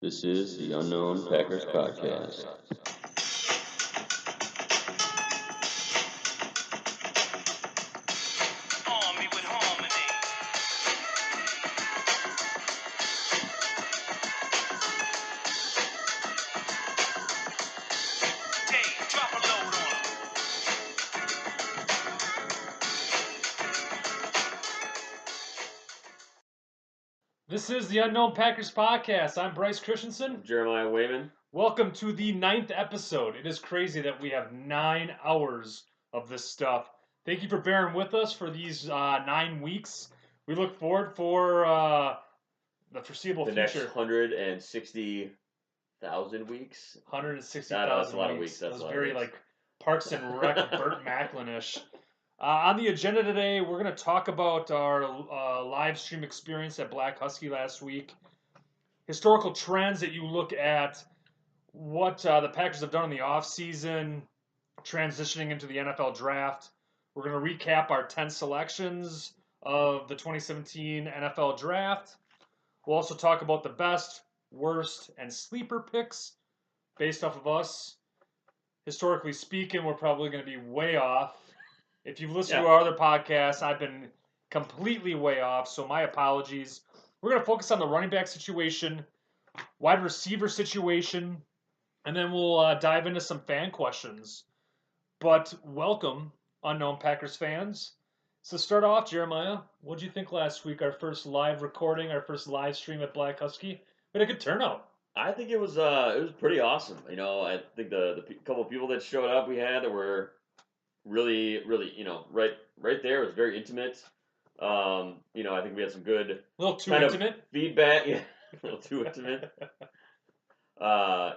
This is the Unknown Packers Podcast. Army with harmony. Dave, drop a load on 'em. This is the Unknown Packers Podcast. I'm Brice Christensen. Jeremiah Wayman. Welcome to the 9th episode. It is crazy that we have 9 hours of this stuff. Thank you for bearing with us for these 9 weeks. We look forward for the foreseeable The future. next 160,000 weeks. 160,000 That's a lot of weeks. That That's was a lot very of weeks. like Parks and Rec, Burt Macklin-ish. On the agenda today, we're going to talk about our live stream experience at Black Husky last week, historical trends that you look at, what the Packers have done in the offseason, transitioning into the NFL draft. We're going to recap our 10 selections of the 2017 NFL draft. We'll also talk about the best, worst, and sleeper picks based off of us. Historically speaking, we're probably going to be way off. If you've listened to our other podcasts, I've been completely way off, so my apologies. We're going to focus on the running back situation, wide receiver situation, and then we'll dive into some fan questions. But welcome, Unknown Packers fans. So start off, Jeremiah, what did you think last week, our first live recording, our first live stream at Black Husky? We had a good turnout. I think it was pretty awesome. You know, I think the couple of people that showed up we had that were really, right there. It was very intimate. I think we had some good A little too kind of intimate. feedback. Yeah, a little too intimate. Good. I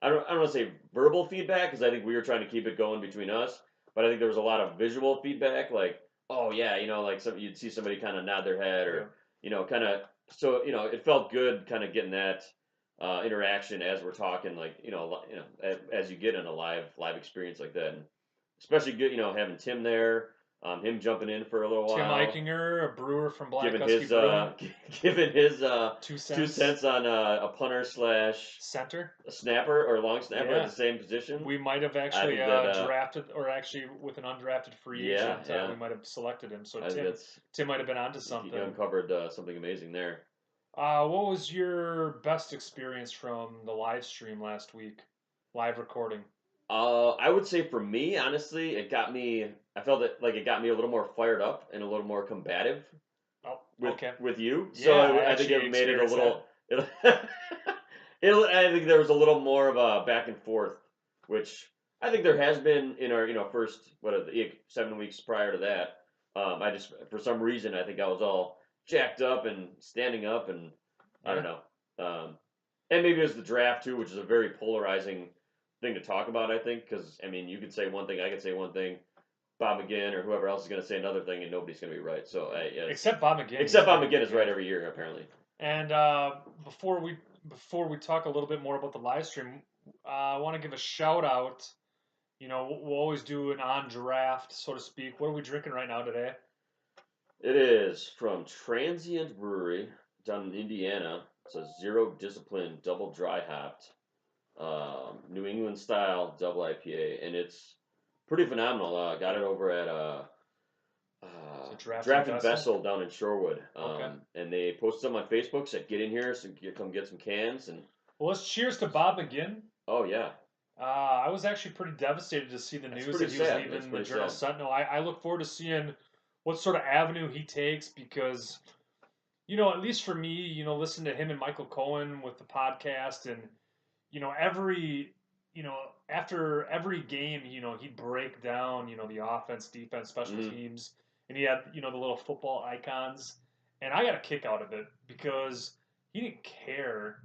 don't want to say verbal feedback because I think we were trying to keep it going between us. But I think there was a lot of visual feedback, like, oh yeah, like you'd see somebody kind of nod their head, or kind of. So it felt good, kind of getting that interaction as we're talking, like as you get in a live experience like that. And especially good, having Tim there, him jumping in for a little while. Tim Eichinger, a brewer from Black giving Husky his Brewing. giving his 2 cents. 2 cents on a punter / Center. a snapper or long snapper Yeah. at the same position. We might have actually think that, drafted, or actually with an undrafted free Yeah, agent, yeah. we might have selected him. So I think Tim might have been onto he something. uncovered something amazing there. What was your best experience from the live stream last week? Live recording. I would say for me, honestly, I felt it like it got me a little more fired up and a little more combative Oh, with okay. with you. Yeah, So I I think actually it made it a experienced little. I think there was a little more of a back and forth, which I think there has been in our first 7 weeks prior to that. I just for some reason I think I was all jacked up and standing up, and I don't know. And maybe it was the draft too, which is a very polarizing thing to talk about, I think, because you could say one thing, I could say one thing, Bob McGinn or whoever else is going to say another thing, and nobody's going to be right. So Except Bob McGinn. Except Bob McGinn is right every year, apparently. And before we talk a little bit more about the live stream, I want to give a shout out. We'll always do an on draft, so to speak. What are we drinking right now today? It is from Transient Brewery down in Indiana. It's a Zero Discipline double dry hopped New England style double IPA, and it's pretty phenomenal. Got it over at Drafted Vessel down in Shorewood. Okay. And they posted them on Facebook, said get in here, so come get some cans. And well, let's cheers to Bob McGinn. Oh yeah. I was actually pretty devastated to see the news that he was leaving the Journal Sentinel. I look forward to seeing what sort of avenue he takes because, at least for me, listening to him and Michael Cohen with the podcast and, after every game, he'd break down, the offense, defense, special teams, and he had, the little football icons. And I got a kick out of it because he didn't care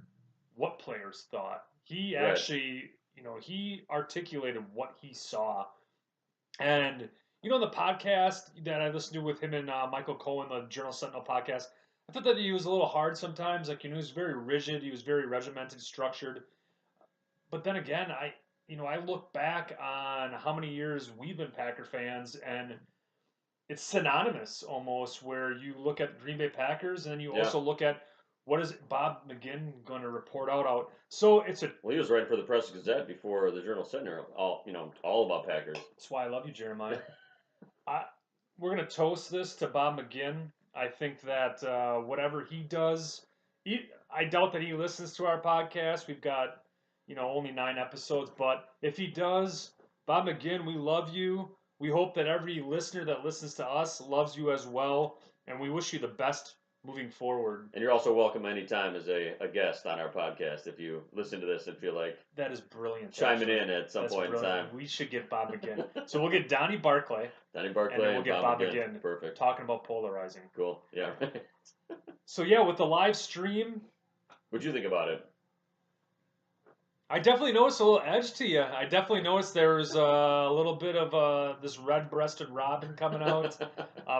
what players thought. He actually, he articulated what he saw. And, the podcast that I listened to with him and Michael Cohen, the Journal Sentinel podcast, I thought that he was a little hard sometimes. Like, he was very rigid. He was very regimented, structured. But then again, I look back on how many years we've been Packer fans, and it's synonymous almost where you look at Green Bay Packers and then you also look at what is Bob McGinn going to report out? So it's a. Well, he was writing for the Press Gazette before the Journal Sentinel. All about Packers. That's why I love you, Jeremiah. We're going to toast this to Bob McGinn. I think that whatever he does, I doubt that he listens to our podcast. We've got, only 9 episodes. But if he does, Bob McGinn, we love you. We hope that every listener that listens to us loves you as well. And we wish you the best moving forward. And you're also welcome anytime as a guest on our podcast if you listen to this and feel like that is brilliant. Chiming in at some point brilliant. in time. We should get Bob McGinn. So we'll get Donnie Barclay. And then we'll get Bob McGinn. Perfect. Talking about polarizing. Cool. Yeah. So yeah, with the live stream. What'd you think about it? I definitely noticed a little edge to you. I definitely noticed there was a little bit of this red-breasted robin coming out,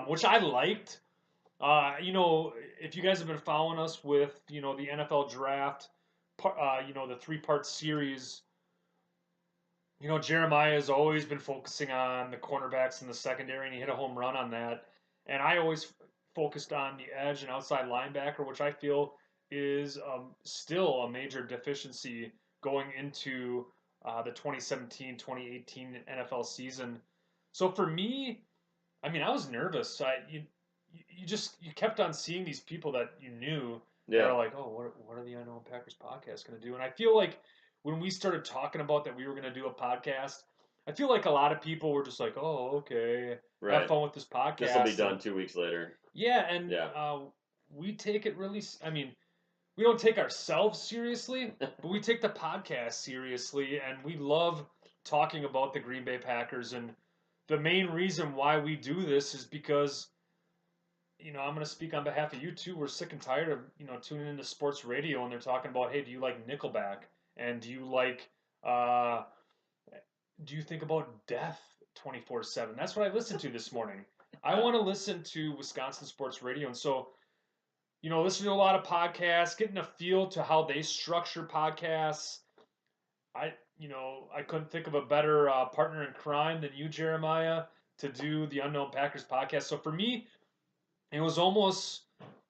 which I liked. If you guys have been following us with, the NFL draft, the 3-part series, Jeremiah has always been focusing on the cornerbacks in the secondary, and he hit a home run on that. And I always focused on the edge and outside linebacker, which I feel is still a major deficiency going into the 2017-2018 NFL season. So for me, I was nervous. You kept on seeing these people that you knew. Yeah. That are like, oh, what are the Unknown Packers podcast going to do? And I feel like when we started talking about that we were going to do a podcast, I feel like a lot of people were just like, oh, okay, have fun with this podcast. This will be done 2 weeks later. Yeah, and we take it really. We don't take ourselves seriously, but we take the podcast seriously, and we love talking about the Green Bay Packers. And the main reason why we do this is because, I'm going to speak on behalf of you too. We're sick and tired of, tuning into sports radio, and they're talking about, hey, do you like Nickelback? And do you like, do you think about death 24/7? That's what I listened to this morning. I want to listen to Wisconsin sports radio, and so, listen to a lot of podcasts, getting a feel to how they structure podcasts. I couldn't think of a better partner in crime than you, Jeremiah, to do the Unknown Packers podcast. So for me, it was almost,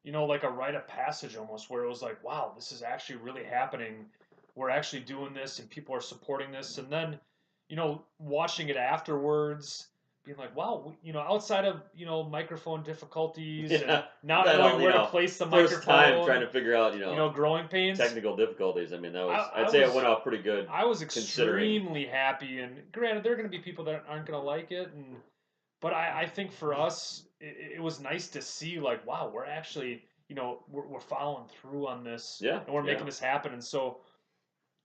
like a rite of passage almost, where it was like, wow, this is actually really happening. We're actually doing this, and people are supporting this. And then, watching it afterwards, being like, wow, outside of, microphone difficulties and not knowing where to place the microphone. First time trying to figure out, growing pains. Technical difficulties. That was, I'd say it went off pretty good. I was extremely happy, and granted, there are going to be people that aren't going to like it, but I think for us, it was nice to see, like, wow, we're actually, we're following through on this, and we're making this happen. And so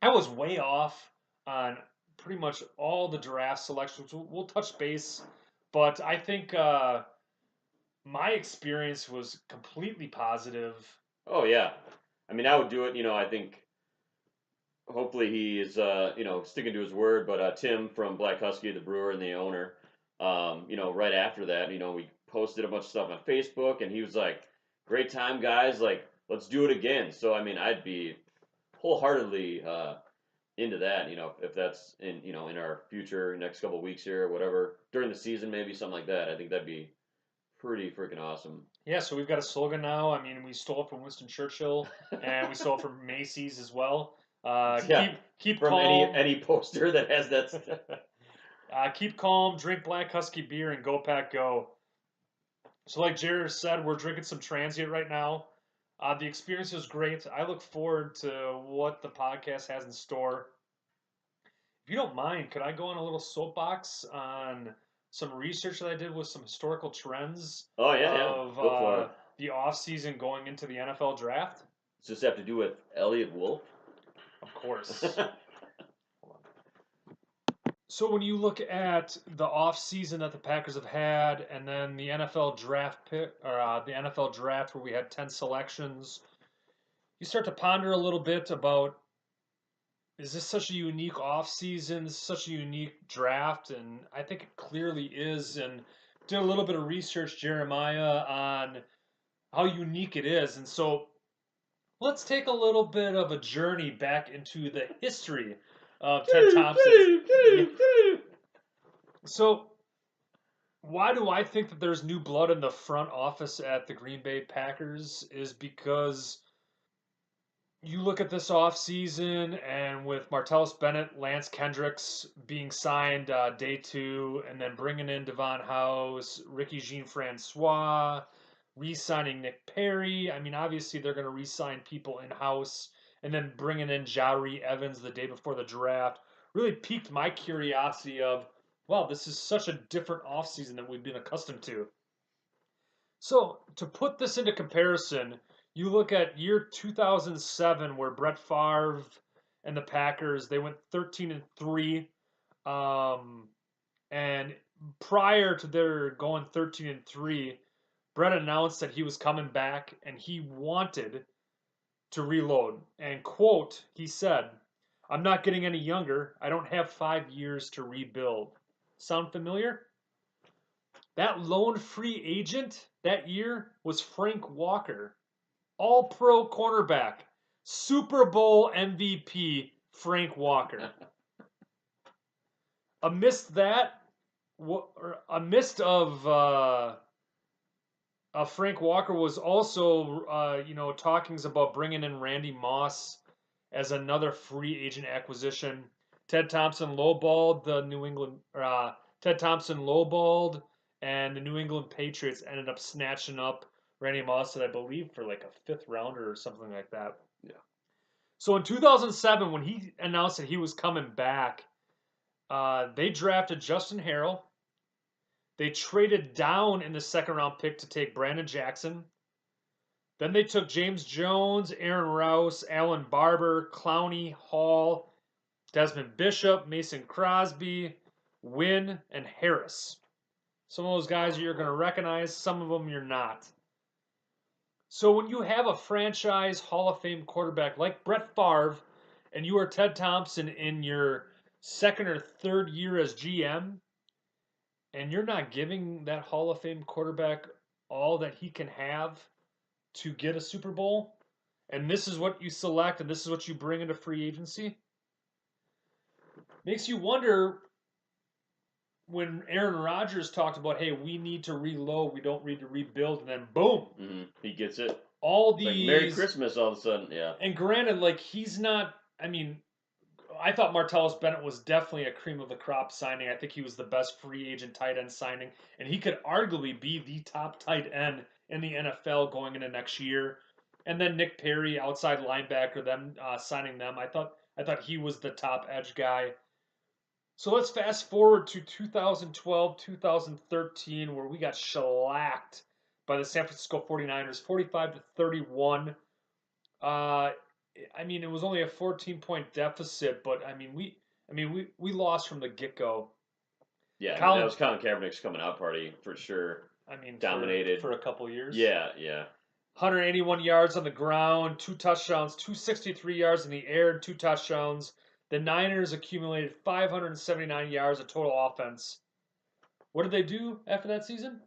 I was way off on pretty much all the draft selections. We'll touch base, but I think my experience was completely positive. Oh yeah, I would do it. I think hopefully he is sticking to his word. But Tim from Black Husky, the brewer and the owner, right after that, we posted a bunch of stuff on Facebook, and he was like, "Great time, guys! Like, let's do it again." So I'd be wholeheartedly into that, if that's in our future next couple of weeks here or whatever, during the season, maybe something like that. I think that'd be pretty freaking awesome. Yeah, so we've got a slogan now. We stole it from Winston Churchill, and we stole it from Macy's as well. Keep from calm. any poster that has that. Keep calm, drink Black Husky beer, and go Pack go. So like Jared said, we're drinking some Transient right now. The experience was great. I look forward to what the podcast has in store. If you don't mind, could I go on a little soapbox on some research that I did with some historical trends of Go for it. The offseason going into the NFL draft? Does this have to do with Eliot Wolf? Of course. So when you look at the offseason that the Packers have had, and then the NFL draft pick, or the NFL draft where we had 10 selections, you start to ponder a little bit about, is this such a unique offseason, such a unique draft? And I think it clearly is. And did a little bit of research, Jeremiah, on how unique it is. And so let's take a little bit of a journey back into the history of Ted Thompson. So, why do I think that there's new blood in the front office at the Green Bay Packers is because you look at this offseason, and with Martellus Bennett, Lance Kendricks being signed day 2, and then bringing in Devon House, Ricky Jean-Francois, re-signing Nick Perry. I mean, obviously they're going to re-sign people in-house, and then bringing in Jari Evans the day before the draft really piqued my curiosity of, wow, this is such a different offseason than we've been accustomed to. So, to put this into comparison, you look at year 2007 where Brett Favre and the Packers, they went 13-3. And prior to their going 13-3, Brett announced that he was coming back and he wanted to reload. And quote, he said, "I'm not getting any younger. I don't have 5 years to rebuild." Sound familiar? That lone free agent that year was Frank Walker, all pro cornerback, Super Bowl MVP Frank Walker. Amidst that, amidst of Frank Walker was also, talkings about bringing in Randy Moss as another free agent acquisition. Ted Thompson lowballed, and the New England Patriots ended up snatching up Randy Moss, I believe, for like a 5th rounder or something like that. Yeah. So in 2007, when he announced that he was coming back, they drafted Justin Harrell. They traded down in the 2nd round pick to take Brandon Jackson. Then they took James Jones, Aaron Rouse, Alan Barber, Clowney, Hall, Desmond Bishop, Mason Crosby, Wynn, and Harris. Some of those guys you're going to recognize, some of them you're not. So when you have a franchise Hall of Fame quarterback like Brett Favre, and you are Ted Thompson in your 2nd or 3rd year as GM, and you're not giving that Hall of Fame quarterback all that he can have to get a Super Bowl, and this is what you select, and this is what you bring into free agency, makes you wonder when Aaron Rodgers talked about, hey, we need to reload, we don't need to rebuild, and then boom. Mm-hmm. He gets it. All It's these. like Merry Christmas all of a sudden, yeah. And granted, like, he's not, I mean, I thought Martellus Bennett was definitely a cream of the crop signing. I think he was the best free agent tight end signing, and he could arguably be the top tight end in the NFL going into next year. And then Nick Perry, outside linebacker, them signing them. I thought he was the top edge guy. So let's fast forward to 2012, 2013, where we got shellacked by the San Francisco 49ers, 45-31. I mean, it was only a 14-point deficit, but we lost from the get-go. Yeah, that was Colin Kaepernick's coming out party for sure. I mean, dominated for a couple years. Yeah. 181 yards on the ground, 2 touchdowns, 263 yards in the air, 2 touchdowns. The Niners accumulated 579 yards of total offense. What did they do after that season?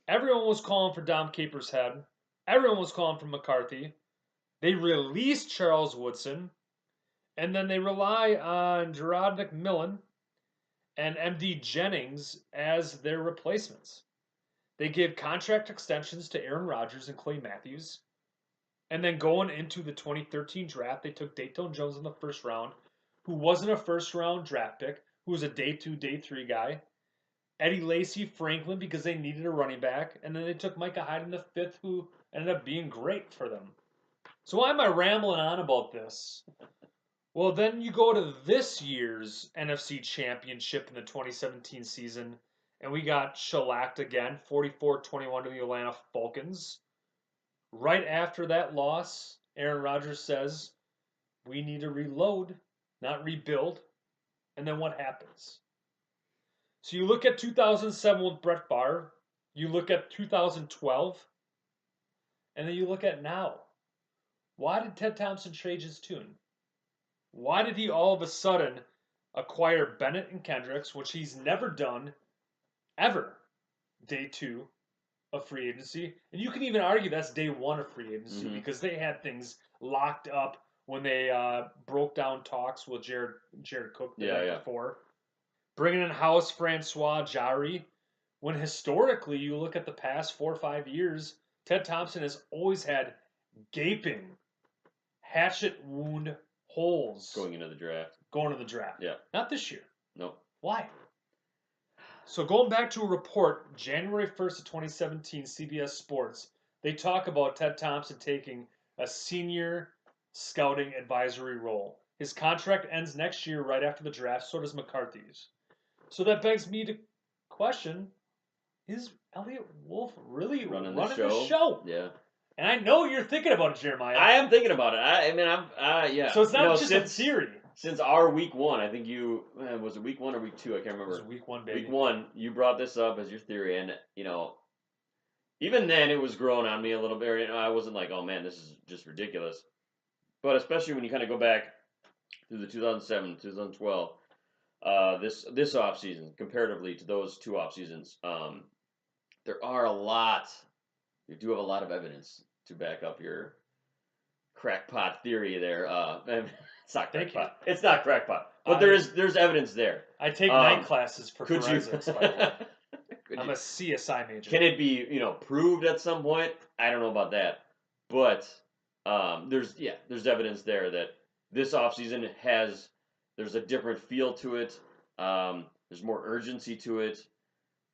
Everyone was calling for Dom Capers' head. Everyone was calling for McCarthy. They released Charles Woodson, and then they rely on Gerard McMillan and MD Jennings as their replacements. They gave contract extensions to Aaron Rodgers and Clay Matthews. And then going into the 2013 draft, they took Dayton Jones in the 1st round, who wasn't a 1st-round draft pick, who was a day 2, day 3 guy. Eddie Lacy, Franklin, because they needed a running back. And then they took Micah Hyde in the 5th, who ended up being great for them. So why am I rambling on about this? Well, then you go to this year's NFC Championship in the 2017 season, and we got shellacked again, 44-21 to the Atlanta Falcons. Right after that loss, Aaron Rodgers says, we need to reload, not rebuild. And then what happens? So you look at 2007 with Brett Favre, you look at 2012, and then you look at now. Why did Ted Thompson change his tune? Why did he all of a sudden acquire Bennett and Kendricks, which he's never done, ever, day 2 of free agency? And you can even argue that's day 1 of free agency because they had things locked up when they broke down talks with Jared Cook the night before. Bringing in house Francois Jari, when historically you look at the past 4 or 5 years, Ted Thompson has always had gaping hatchet wound holes Going into the draft. going to the draft. Yeah. Not this year. Nope. Why? So going back to a report, January 1st of 2017, CBS Sports, they talk about Ted Thompson taking a senior scouting advisory role. His contract ends next year right after the draft, so does McCarthy's. So that begs me to question, is Eliot Wolf really running the show? Yeah. And I know you're thinking about it, Jeremiah. I am thinking about it. I mean, yeah. So it's not just since, a theory. Since our week 1, I think was it week 1 or week 2? I can't remember. It was week 1, baby. Week 1, you brought this up as your theory, and even then it was growing on me a little bit. I wasn't like, oh man, this is just ridiculous. But especially when you kind of go back through the 2007, 2012, this off season comparatively to those 2 off seasons, there are a lot. You do have a lot of evidence to back up your crackpot theory there. It's not crackpot. It's not crackpot. But there's evidence there. I take night classes for could forensics, by the way. I'm a CSI major. Can it be, proved at some point? I don't know about that. But there's evidence there that this offseason there's a different feel to it. There's more urgency to it.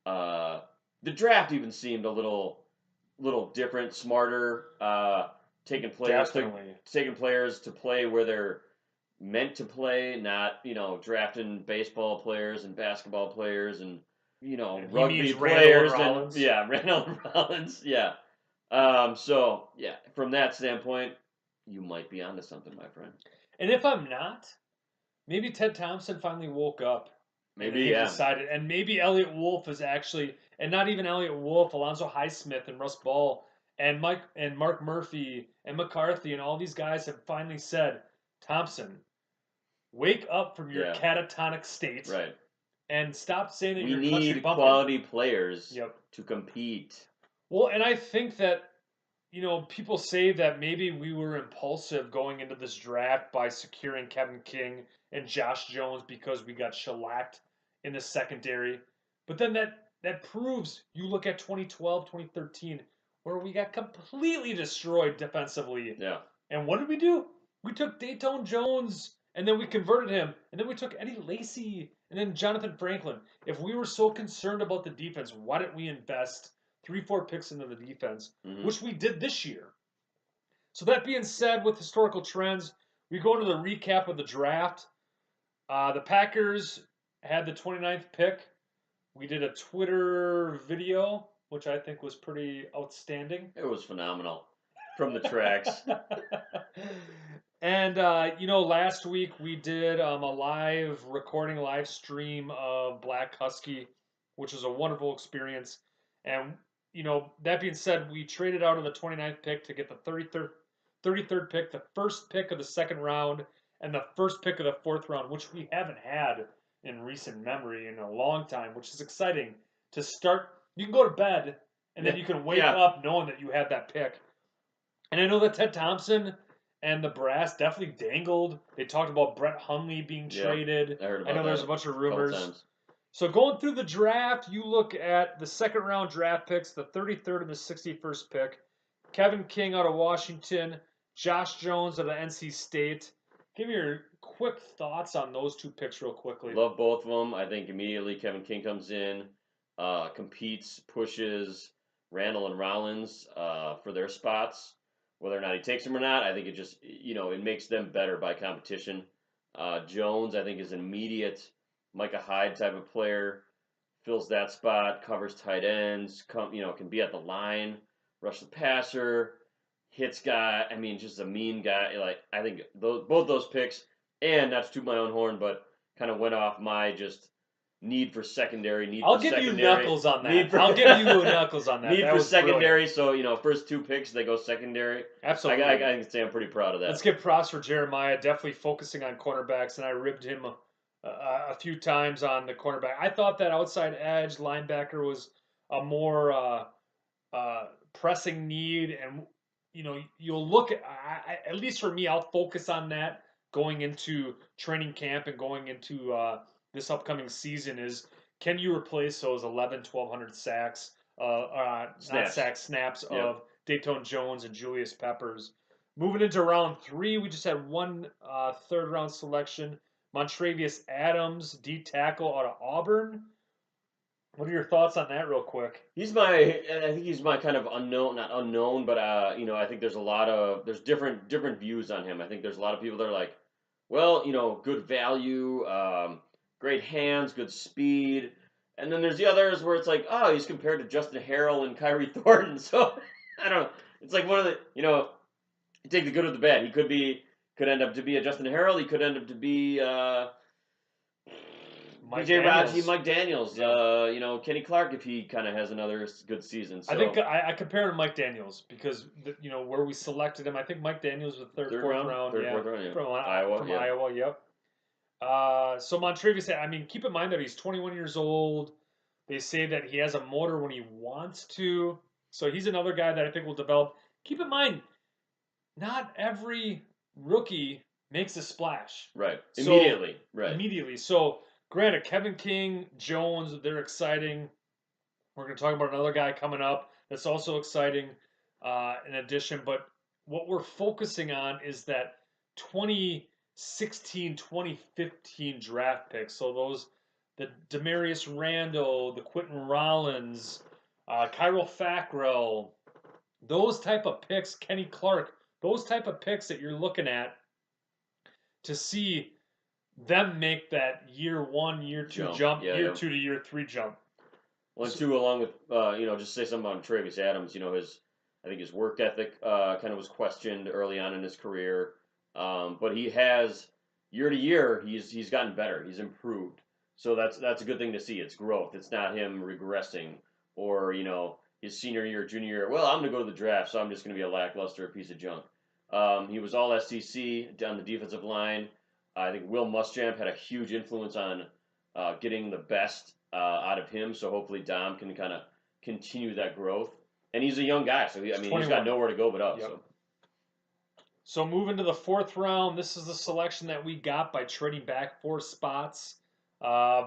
The draft even seemed a little different, smarter, taking players to play where they're meant to play, not drafting baseball players and basketball players and rugby players and Randall and Rollins, yeah. So yeah, from that standpoint, you might be onto something, my friend. And if I'm not, maybe Ted Thompson finally woke up. Maybe he decided, and maybe Eliot Wolf is actually, and not even Eliot Wolf, Alonzo Highsmith and Russ Ball and Mark Murphy and McCarthy and all these guys have finally said, Thompson, wake up from your catatonic state, right? And stop saying that we you're need quality players to compete. Well, and I think that people say that maybe we were impulsive going into this draft by securing Kevin King and Josh Jones because we got shellacked in the secondary. But then that proves, you look at 2012, 2013, where we got completely destroyed defensively. Yeah. And what did we do? We took Dayton Jones, and then we converted him. And then we took Eddie Lacy, and then Jonathan Franklin. If we were so concerned about the defense, why didn't we invest 3-4 picks into the defense, which we did this year? So that being said, with historical trends, we go into the recap of the draft. The Packers had the 29th pick. We did a Twitter video, which I think was pretty outstanding. It was phenomenal. From the tracks. And, last week we did a live stream of Black Husky, which was a wonderful experience. And, that being said, we traded out of the 29th pick to get the 33rd pick, the first pick of the second round, and the first pick of the fourth round, which we haven't had in recent memory in a long time, which is exciting to start. You can go to bed, and then you can wake up knowing that you had that pick. And I know that Ted Thompson and the brass definitely dangled. They talked about Brett Hundley being traded. I know there's a bunch of rumors. So going through the draft, you look at the second round draft picks, the 33rd and the 61st pick. Kevin King out of Washington, Josh Jones out of NC State. Give me your quick thoughts on those 2 picks real quickly. Love both of them. I think immediately Kevin King comes in, competes, pushes Randall and Rollins for their spots. Whether or not he takes them or not, I think it just, it makes them better by competition. Jones, I think, is an immediate Micah Hyde type of player, fills that spot, covers tight ends, can be at the line, rush the passer, hits guy. I mean, just a mean guy. Like, I think both those picks, and not to toot my own horn, but kind of went off my just need for secondary. I'll give you knuckles on that. I'll give you knuckles on that. Need for secondary. Brilliant. So, first 2 picks, they go secondary. Absolutely. I can say I'm pretty proud of that. Let's give props for Jeremiah, definitely focusing on cornerbacks, and I ribbed him a few times on the cornerback. I thought that outside edge linebacker was a more pressing need, and you'll look at least for me, I'll focus on that going into training camp and going into this upcoming season is, can you replace those 1,100 sacks, snaps of Dayton Jones and Julius Peppers? Moving into round 3, we just had one third-round selection. Montravius Adams, D tackle out of Auburn. What are your thoughts on that, real quick? I think he's my kind of unknown, not unknown, but I think there's different views on him. I think there's a lot of people that are like, well, good value, great hands, good speed, and then there's the others where it's like, oh, he's compared to Justin Harrell and Kyrie Thornton. So I don't know. It's like one of the, you take the good with the bad. He could end up to be a Justin Harrell. He could end up to be BJ Raji, Mike Daniels, Kenny Clark if he kind of has another good season. So I think I compare him to Mike Daniels because where we selected him. I think Mike Daniels was third, fourth round, yeah. from Iowa, from yeah. Iowa. Yep. So Montravius, I mean, keep in mind that he's 21 years old. They say that he has a motor when he wants to. So he's another guy that I think will develop. Keep in mind, not every rookie makes a splash. Right. So, Immediately. Right. Immediately. So, granted, Kevin King, Jones, they're exciting. We're going to talk about another guy coming up that's also exciting in addition. But what we're focusing on is that 2016, 2015 draft picks. So the Demarius Randall, the Quentin Rollins, Kyril Fackrell, those type of picks, Kenny Clark, those type of picks that you're looking at to see them make that year 1, year 2 jump, year 2 to year 3 jump. Well, and along with just say something about Travis Adams. I think his work ethic kind of was questioned early on in his career, but he has year to year he's gotten better. He's improved. So that's a good thing to see. It's growth. It's not him regressing or his senior year, junior year. Well, I'm going to go to the draft, so I'm just going to be a lackluster piece of junk. He was all SEC on the defensive line. I think Will Muschamp had a huge influence on getting the best out of him. So hopefully Dom can kind of continue that growth. And he's a young guy, so he's got nowhere to go but up. Yep. So moving to the 4th round, this is the selection that we got by trading back 4 spots.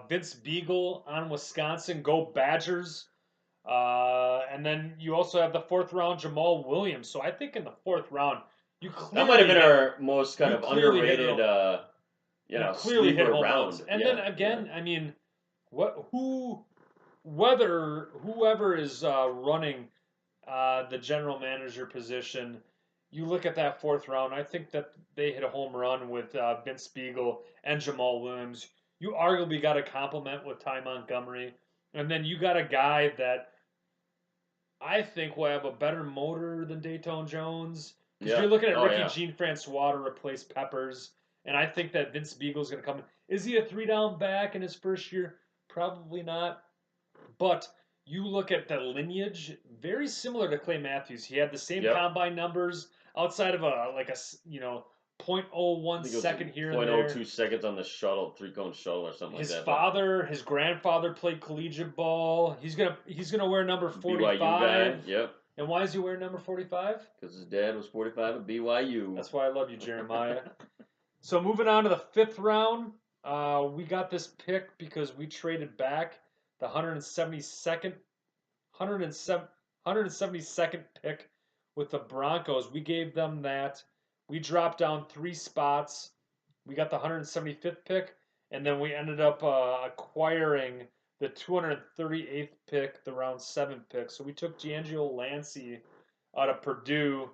Vince Beagle on Wisconsin, go Badgers. And then you also have the 4th round, Jamal Williams. So I think in the 4th round, that might have been our most kind of underrated, clearly hit home round. runs. And then again, I mean, whoever is running the general manager position, you look at that 4th round. I think that they hit a home run with Vince Beagle and Jamal Williams. You arguably got a compliment with Ty Montgomery, and then you got a guy that I think will have a better motor than Dayton Jones. Because you're looking at Ricky Jean-Francois to replace Peppers, and I think that Vince Beagle is going to come in. Is he a 3-down back in his first year? Probably not. But you look at the lineage, very similar to Clay Matthews. He had the same combine numbers outside of a 0.01 second here and there. 0.02 seconds on the shuttle, 3-cone shuttle or something like that. His grandfather played collegiate ball. He's gonna wear number 45. BYU guy. Yep. And why is he wearing number 45? Because his dad was 45 at BYU. That's why I love you, Jeremiah. So moving on to the 5th round, we got this pick because we traded back the 172nd pick with the Broncos. We gave them that. We dropped down 3 spots. We got the 175th pick, and then we ended up acquiring the 238th pick, the round 7 pick. So we took D'Angelo Lancey out of Purdue.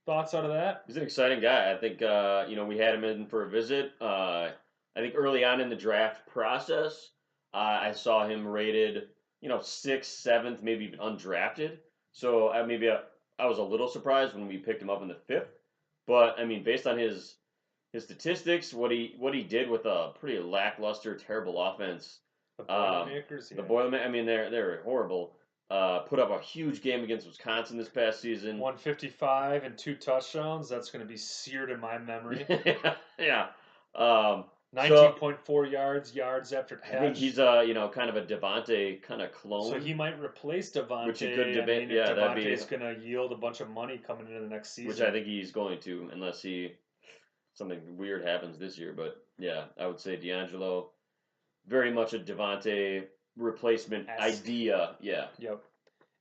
Thoughts out of that? He's an exciting guy. I think we had him in for a visit. I think early on in the draft process, I saw him rated 6th, 7th, maybe even undrafted. So I was a little surprised when we picked him up in the 5th. But I mean, based on his statistics, what he did with a pretty lackluster, terrible offense. The Boilermakers, The Boilermakers. I mean, they're horrible. Put up a huge game against Wisconsin this past season. 155 and 2 touchdowns. That's going to be seared in my memory. Yeah. 19.4 yards after catch. I think he's kind of a Devontae kind of clone. So he might replace Devontae. Which he could debate. Devontae's going to yield a bunch of money coming into the next season. Which I think he's going to, unless something weird happens this year. But yeah, I would say D'Angelo, very much a Devontae replacement idea. Yeah. Yep.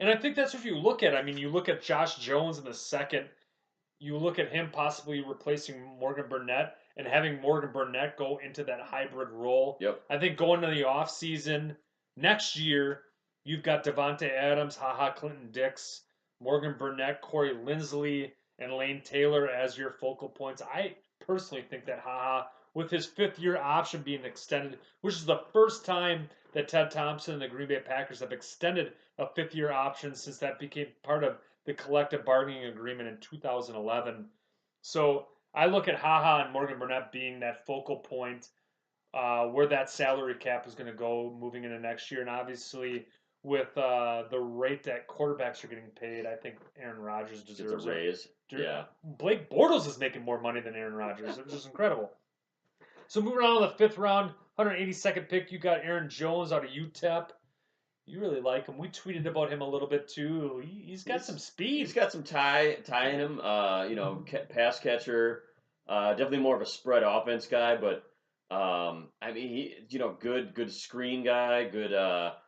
And I think that's what you look at. I mean, you look at Josh Jones in the 2nd. you look at him possibly replacing Morgan Burnett and having Morgan Burnett go into that hybrid role. Yep. I think going into the offseason next year, you've got Devontae Adams, Clinton Dix, Morgan Burnett, Corey Linsley, and Lane Taylor as your focal points. I personally think that with his 5th-year option being extended, which is the first time that Ted Thompson and the Green Bay Packers have extended a 5th-year option since that became part of the collective bargaining agreement in 2011. So I look at and Morgan Burnett being that focal point where that salary cap is going to go moving into next year. And obviously, with the rate that quarterbacks are getting paid, I think Aaron Rodgers deserves It's a raise. Yeah. Blake Bortles is making more money than Aaron Rodgers. It's just incredible. So moving on to the 5th round, 182nd pick, you got Aaron Jones out of UTEP. You really like him. We tweeted about him a little bit too. He's got some speed. He's got some tie in him. Pass catcher. Definitely more of a spread offense guy, but I mean, good screen guy, good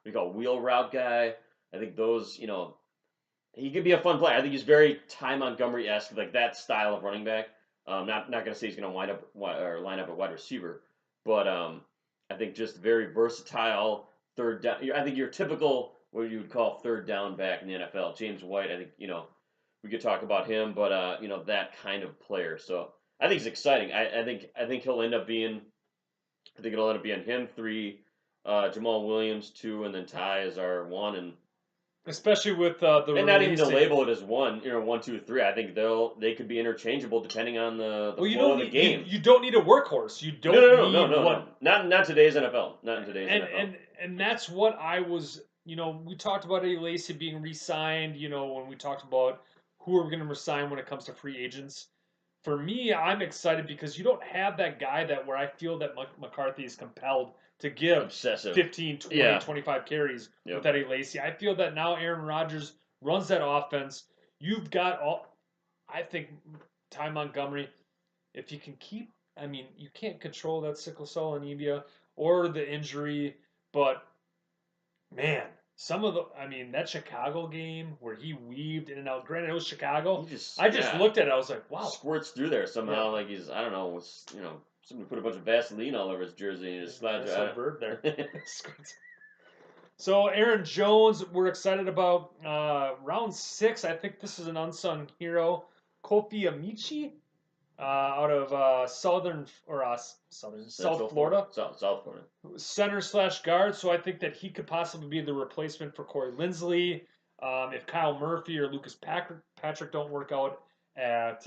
we call wheel route guy. I think those, he could be a fun player. I think he's very Ty Montgomery-esque, like that style of running back. Not gonna say he's gonna line up at wide receiver, but I think just very versatile third down. I think your typical what you would call third down back in the NFL. James White. I think we could talk about him, but that kind of player. So I think it's exciting. I think he'll end up being. I think it'll end up being him 3, Jamal Williams 2, and then Ty is our 1, and especially with the and not even to label it as 1, 1, 2, 3. I think they could be interchangeable depending on the flow of the game. You don't need a workhorse. You don't no. Not today's NFL. Not in today's NFL. And that's what I was. We talked about Eddie Lacy being re-signed. When we talked about who are we going to resign when it comes to free agents. For me, I'm excited because you don't have that guy where I feel that McCarthy is compelled to give obsessive 15, 20, 25 carries with Eddie Lacy. I feel that now Aaron Rodgers runs that offense. You've got I think Ty Montgomery, if you can keep, you can't control that sickle cell anemia or the injury, but man, that Chicago game where he weaved in and out. Granted, it was Chicago. I just looked at it. I was like, wow. Squirts through there somehow like he's, I don't know, somebody put a bunch of Vaseline all over his jersey and just slides right. That's a bird there. So Aaron Jones, we're excited about round 6. I think this is an unsung hero, Kofi Amici, out of South Florida. South Florida. Center/guard. So I think that he could possibly be the replacement for Corey Linsley if Kyle Murphy or Lucas Patrick don't work out at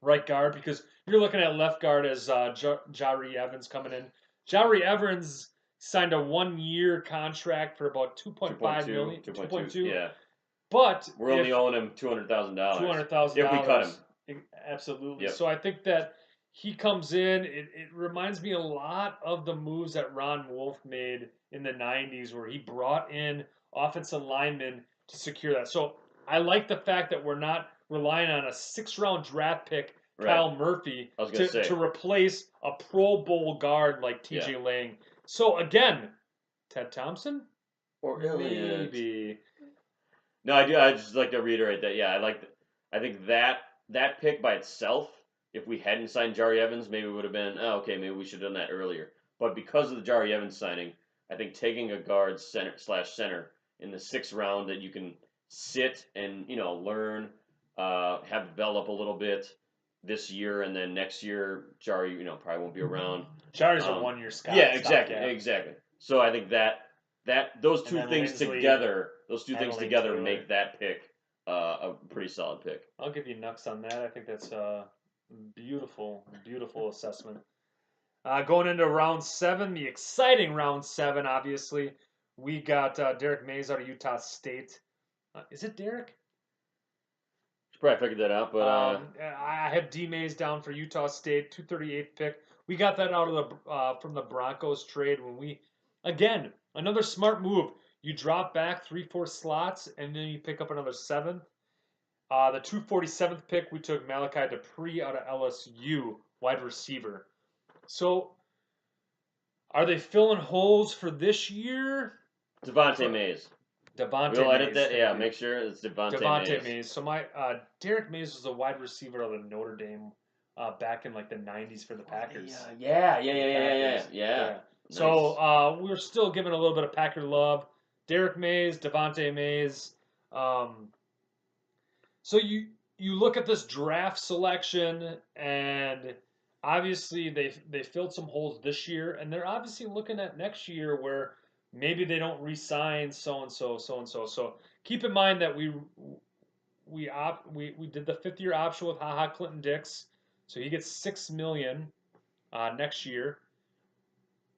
right guard, because you're looking at left guard as Jari Evans coming in. Jari Evans signed a 1-year contract for about $2.5 million. 2.2. Yeah. But we're only owing him $200,000. $200,000 if we cut him. Absolutely. Yep. So I think that he comes in. It reminds me a lot of the moves that Ron Wolf made in the 90s, where he brought in offensive linemen to secure that. So I like the fact that we're not relying on a 6th-round draft pick, Kyle Murphy, to replace a Pro Bowl guard like TJ Lang. So again, Ted Thompson? Or Eliot. Maybe. No, I do. I just like to reiterate that. Yeah, I think that pick by itself, if we hadn't signed Jari Evans, maybe it would have been, maybe we should have done that earlier. But because of the Jari Evans signing, I think taking a guard center in the 6th round that you can sit and learn, have develop a little bit this year, and then next year Jari probably won't be around. Jari's a 1-year Scott. Yeah, exactly. So I think that those two things together make that pick a pretty solid pick. I'll give you Nux on that. I think that's a beautiful assessment. Going into round 7, the exciting round 7, obviously, we got Derek Mays out of Utah State. Is it Derek? Should probably figured that out, but I have D Mays down for Utah State, 238th pick. We got that out of from the Broncos trade when again, another smart move. You drop back 3-4 slots, and then you pick up another 7th. The 247th pick, we took Malachi Dupree out of LSU, wide receiver. So, are they filling holes for this year? Devontae Mays. Devontae We'll edit Mays. that. Yeah, Thank you. make sure it's Devontae Devontae Mays. Mays. So my Derek Mays was a wide receiver out of Notre Dame back in like the '90s for the Packers. Yeah. Yeah. So we're still giving a little bit of Packer love. Derek Mays, Devontae Mays. So you look at this draft selection, and obviously they filled some holes this year, and they're obviously looking at next year where maybe they don't re-sign so and so. So keep in mind that we did the 5th-year option with HaHa Clinton Dix, so he gets $6 million next year,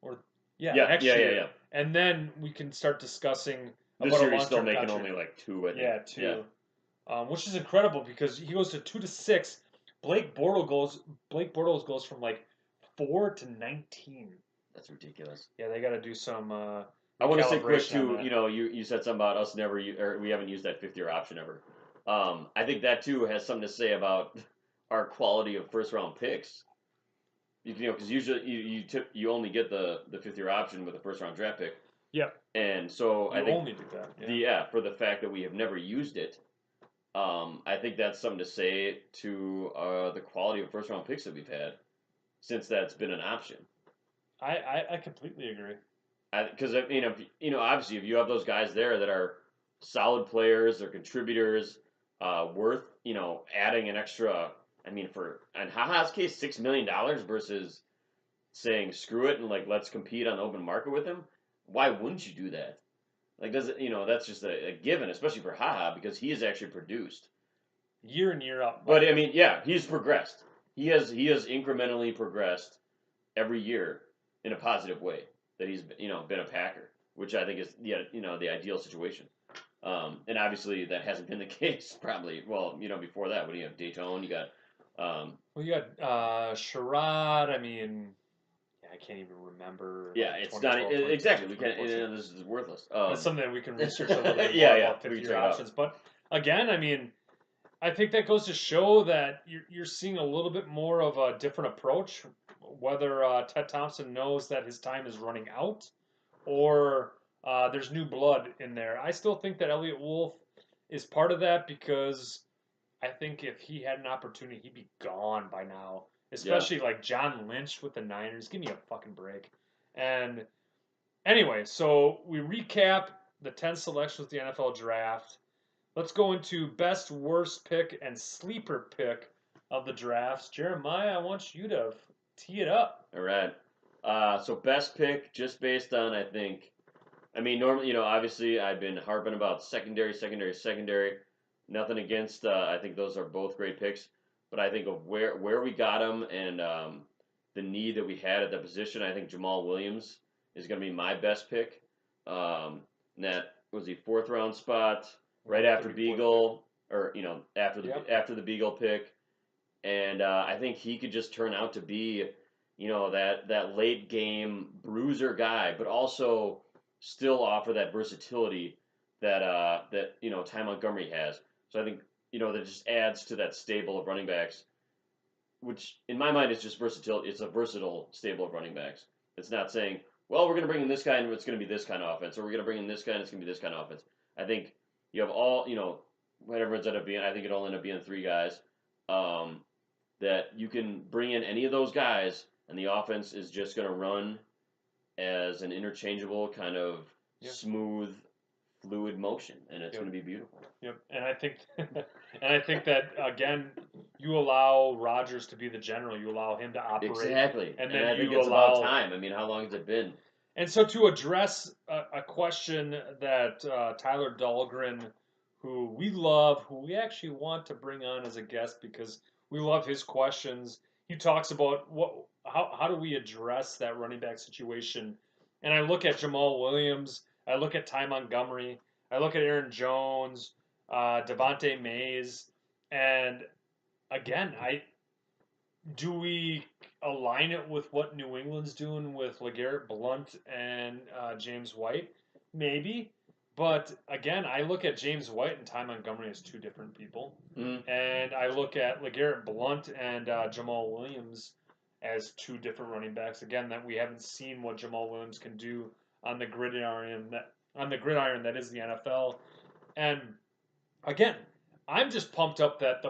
or next year. Yeah. And then we can start discussing This about year a he's still long-term making contract. only like 2, I think. Yeah, 2. Which is incredible because he goes to 2 to 6. Blake Bortles goes from like 4 to 19. That's ridiculous. Yeah, they got to do some. I want to say quick recalibration on too. that. You said something about us never, or we haven't used that 5th-year option ever. I think that too has something to say about our quality of first-round picks. Because usually you only get the 5th-year option with a first-round draft pick. Yeah. And so I You think only do that. for the fact that we have never used it, I think that's something to say to the quality of first-round picks that we've had since that's been an option. I completely agree. Because obviously, if you have those guys there that are solid players, they're contributors, worth adding an extra. I mean, in HaHa's case, $6 million versus saying screw it and like let's compete on the open market with him. Why wouldn't you do that? Like, does it? That's just a given, especially for HaHa because he has actually produced Year in, year out. But I mean, yeah, he's progressed. He has incrementally progressed every year in a positive way. That he's been a Packer, which I think is the ideal situation. And obviously that hasn't been the case. Probably before that when you have Dayton, you got. Well, you got Sherrod. I mean, I can't even remember. Yeah, it's not exactly. We can't. This is worthless. That's something that we can research a little bit more Yeah, about 5th-year options. But again, I mean, I think that goes to show that you're seeing a little bit more of a different approach. Whether Ted Thompson knows that his time is running out, or there's new blood in there. I still think that Eliot Wolf is part of that because I think if he had an opportunity, he'd be gone by now. Especially like John Lynch with the Niners. Give me a fucking break. And anyway, so we recap the 10 selections of the NFL draft. Let's go into best, worst pick, and sleeper pick of the drafts. Jeremiah, I want you to tee it up. All right. So best pick, just based on normally, obviously I've been harping about secondary. Nothing against. I think those are both great picks, but I think of where we got them and the need that we had at the position. I think Jamal Williams is going to be my best pick. That was the 4th-round spot, right after Beagle, or after the Beagle pick, and I think he could just turn out to be, that late game bruiser guy, but also still offer that versatility that Ty Montgomery has. So I think that just adds to that stable of running backs, which in my mind is just versatility. It's a versatile stable of running backs. It's not saying, well, we're going to bring in this guy and it's going to be this kind of offense, or we're going to bring in this guy and it's going to be this kind of offense. I think you have all, whatever it's end up being. I think it'll end up being 3 guys that you can bring in any of those guys, and the offense is just going to run as an interchangeable kind of smooth, fluid motion, and it's going to be beautiful. Yep, and I think that again, you allow Rodgers to be the general. You allow him to operate exactly, and then I think you it's allow about time. I mean, how long has it been? And so to address a question that Tyler Dahlgren, who we love, who we actually want to bring on as a guest because we love his questions. He talks about how do we address that running back situation. And I look at Jamal Williams, I look at Ty Montgomery, I look at Aaron Jones, Devontae Mays, and again, do we align it with what New England's doing with LeGarrette Blount and James White? Maybe. But again, I look at James White and Ty Montgomery as 2 different people. Mm-hmm. And I look at LeGarrette Blount and Jamal Williams as 2 different running backs. Again, that we haven't seen what Jamal Williams can do on the gridiron on the gridiron that is the NFL. And again, I'm just pumped up that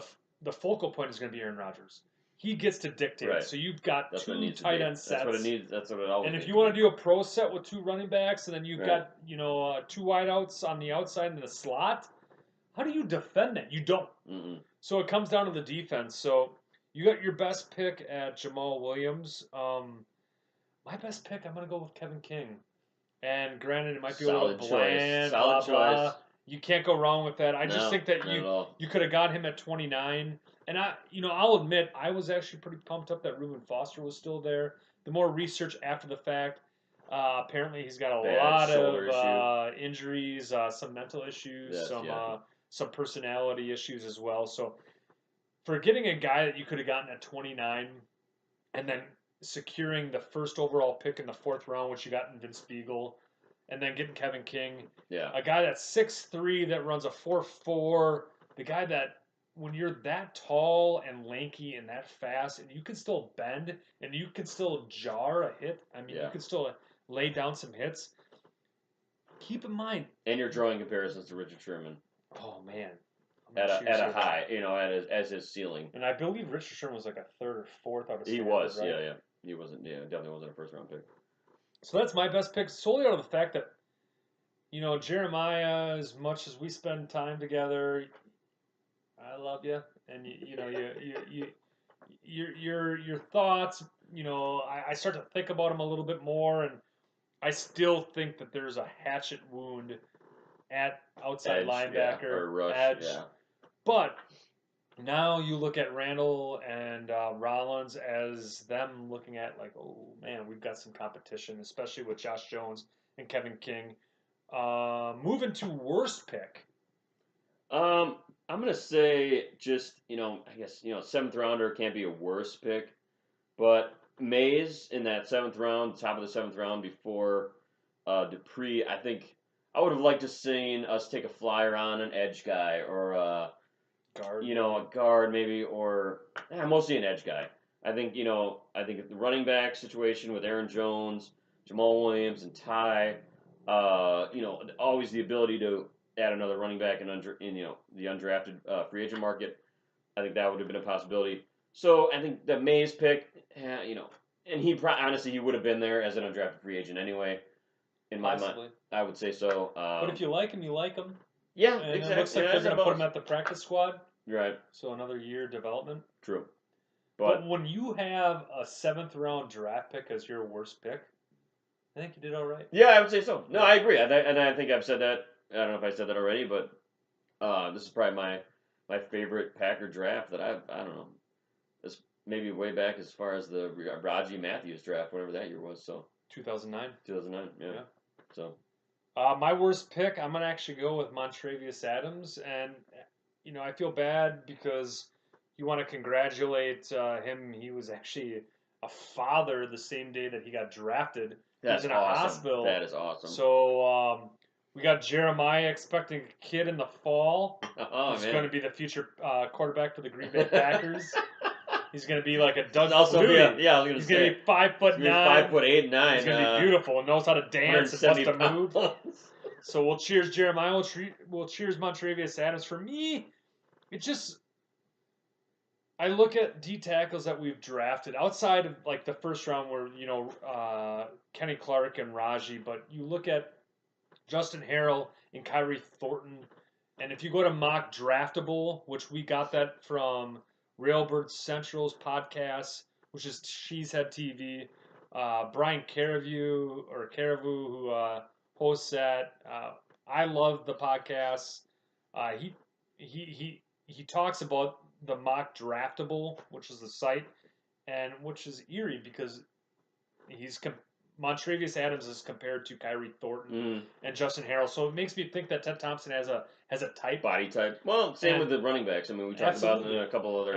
the focal point is going to be Aaron Rodgers. He gets to dictate. Right. So you've got That's what it two needs to tight be. end sets. That's what it needs. That's what it always And if needs you to want be. to do a pro set with 2 running backs, and then you've Right. got 2 wideouts on the outside in the slot, how do you defend that? You don't. Mm-mm. So it comes down to the defense. So you got your best pick at Jamal Williams. My best pick, I'm going to go with Kevin King. And granted, it might be a little Solid choice. bland, Solid blah, blah. choice. You can't go wrong with that. I just No, think that not at all. you could have got him at 29. And I'll admit, I was actually pretty pumped up that Reuben Foster was still there. The more research after the fact, apparently he's got a Bad lot shoulder of injuries, some mental issues, That's yucky. some personality issues as well. So for getting a guy that you could have gotten at 29, and then securing the first overall pick in the 4th round, which you got in Vince Spiegel, and then getting Kevin King, Yeah. a guy that's 6'3", that runs a 4.4, the guy that when you're that tall and lanky and that fast, and you can still bend and you can still jar a hit. I mean, Yeah. you can still lay down some hits. Keep in mind. And you're drawing comparisons to Richard Sherman Oh man. at a high, as his ceiling. And I believe Richard Sherman was like a 3rd or 4th out of He Stanford, was, right? yeah. He wasn't, definitely wasn't a first round pick. So that's my best pick, solely out of the fact that, Jeremiah, as much as we spend time together, I love you, and your thoughts. I start to think about him a little bit more, and I still think that there's a hatchet wound at outside Edge, linebacker, or rush, edge. yeah. But now you look at Randall and Rollins as them looking at like, oh man, we've got some competition, especially with Josh Jones and Kevin King. Moving to worst pick. I'm gonna say just I guess 7th rounder can't be a worse pick, but Mays in that 7th round, top of the 7th round before Dupree, I think I would have liked to seen us take a flyer on an edge guy or Guard. a guard maybe, or mostly an edge guy. I think the running back situation with Aaron Jones, Jamal Williams, and Ty, always the ability to add another running back in the undrafted free agent market. I think that would have been a possibility. So I think the Mays pick, and honestly he would have been there as an undrafted free agent anyway. In my mind, I would say so. But if you like him, you like him. Yeah, And exactly. it looks like they're going to put him at the practice squad. Right. So another year development. True. But when you have a 7th round draft pick as your worst pick, I think you did all right. Yeah, I would say so. No, I agree. And I think I've said that. I don't know if I said that already, but this is probably my favorite Packer draft that I don't know. It's maybe way back as far as the Raji Matthews draft, whatever that year was. So 2009. 2009. Yeah. So. My worst pick, I'm going to actually go with Montrevious Adams. And, I feel bad because you want to congratulate him. He was actually a father the same day that he got drafted. That's he was in a hospital. That is awesome. So we got Jeremiah expecting a kid in the fall. He's man. going to be the future quarterback for the Green Bay Packers. He's going to be like a Doug also Flutie. he's going to be 5'9". 5'8", 9". He's going to be beautiful. Knows how to dance and wants to move. So we'll cheers Jeremiah. We'll cheers Montrevious Adams. For me, I look at D tackles that we've drafted outside of like the first round where Kenny Clark and Raji, but you look at Justin Harrell and Kyrie Thornton, and if you go to Mock Draftable, which we got that from Railbird Central's podcast, which is Cheesehead TV, Brian Caravu, who hosts that. I love the podcast. He talks about the Mock Draftable, which is the site, and which is eerie because Montrevious Adams is compared to Kyrie Thornton and Justin Harrell, so it makes me think that Ted Thompson has a type, body type. Well, same with the running backs. I mean, we talked about it in a couple other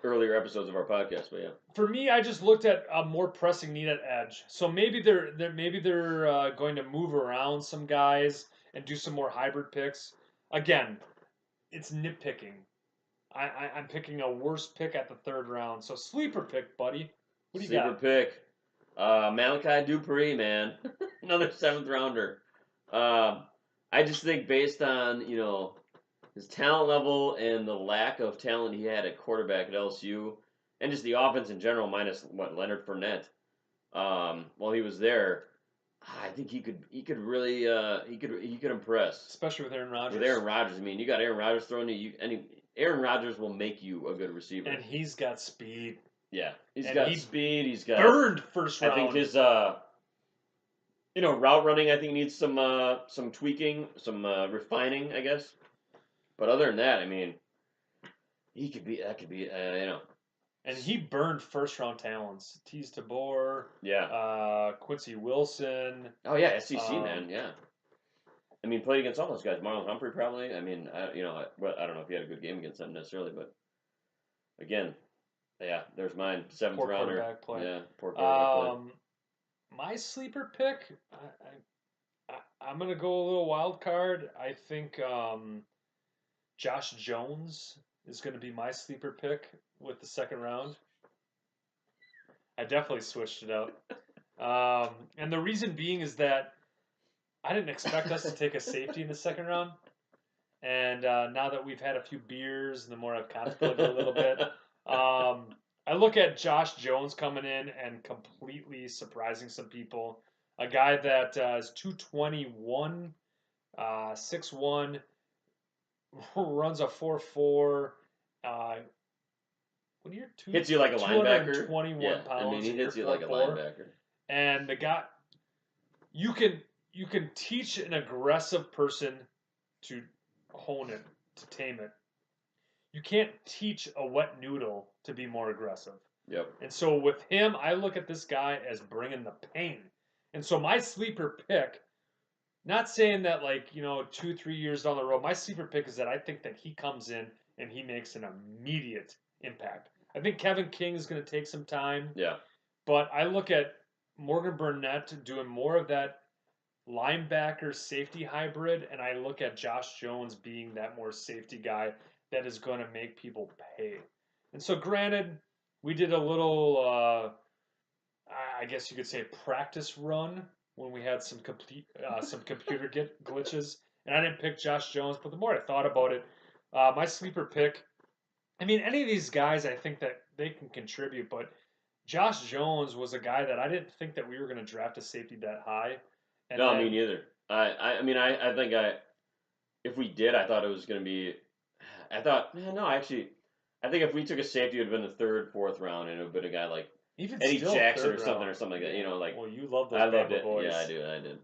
earlier episodes of our podcast, but yeah. For me, I just looked at a more pressing need at edge. So maybe they're going to move around some guys and do some more hybrid picks. Again, it's nitpicking. I'm picking a worse pick at the 3rd round. So sleeper pick, buddy. What do you got? Sleeper pick. Malachi Dupree, man. Another 7th rounder. I just think based on his talent level and the lack of talent he had at quarterback at LSU, and just the offense in general, minus Leonard Fournette, while he was there, I think he could really he could impress especially with Aaron Rodgers. with Aaron Rodgers. I mean, you got Aaron Rodgers throwing you, Aaron Rodgers will make you a good receiver. And he's got speed. Yeah, he's And got he speed. He's got Burned first round. I think his route running I think needs some tweaking, some refining, I guess. But other than that, I mean, that could be And he burned first round talents. Tease Tabor, yeah. Quincy Wilson. Oh yeah, SEC man, yeah. I mean, played against all those guys. Marlon Humphrey probably. I mean, I don't know if he had a good game against them necessarily, but again, yeah, there's mine. Seventh Poor rounder. quarterback play. Yeah, poor quarterback play. My sleeper pick, I'm gonna go a little wild card. I think Josh Jones is gonna be my sleeper pick with the second round. I definitely switched it up. And the reason being is that I didn't expect us to take a safety in the second round. And now that we've had a few beers and the more I've contemplated a little bit, I look at Josh Jones coming in and completely surprising some people. A guy that is 221, 6'1", runs a 4.4. When you're hits you like a linebacker. 221 pounds. I mean, he hits you like a 4'4", linebacker. And the guy, you can teach an aggressive person to hone it, to tame it. You can't teach a wet noodle to be more aggressive. Yep. And so with him, I look at this guy as bringing the pain. And so my sleeper pick, not saying that 2-3 years down the road, my sleeper pick is that I think that he comes in and he makes an immediate impact. I think Kevin King is going to take some time. Yeah. But I look at Morgan Burnett doing more of that linebacker safety hybrid, and I look at Josh Jones being that more safety guy that is going to make people pay. And so, granted, we did a little, I guess you could say, practice run when we had some computer glitches, and I didn't pick Josh Jones. But the more I thought about it, my sleeper pick, I mean, any of these guys, I think that they can contribute, but Josh Jones was a guy that I didn't think that we were going to draft a safety that high. And no, me neither. I mean, I think if we did, I thought it was going to be. I thought, no, actually, I think if we took a safety, it would have been the third, fourth round, and it would have been a guy like even Eddie still, Jackson third or something round. like that. You know, like Well, you love those I loved Bama it. boys. Yeah, I did.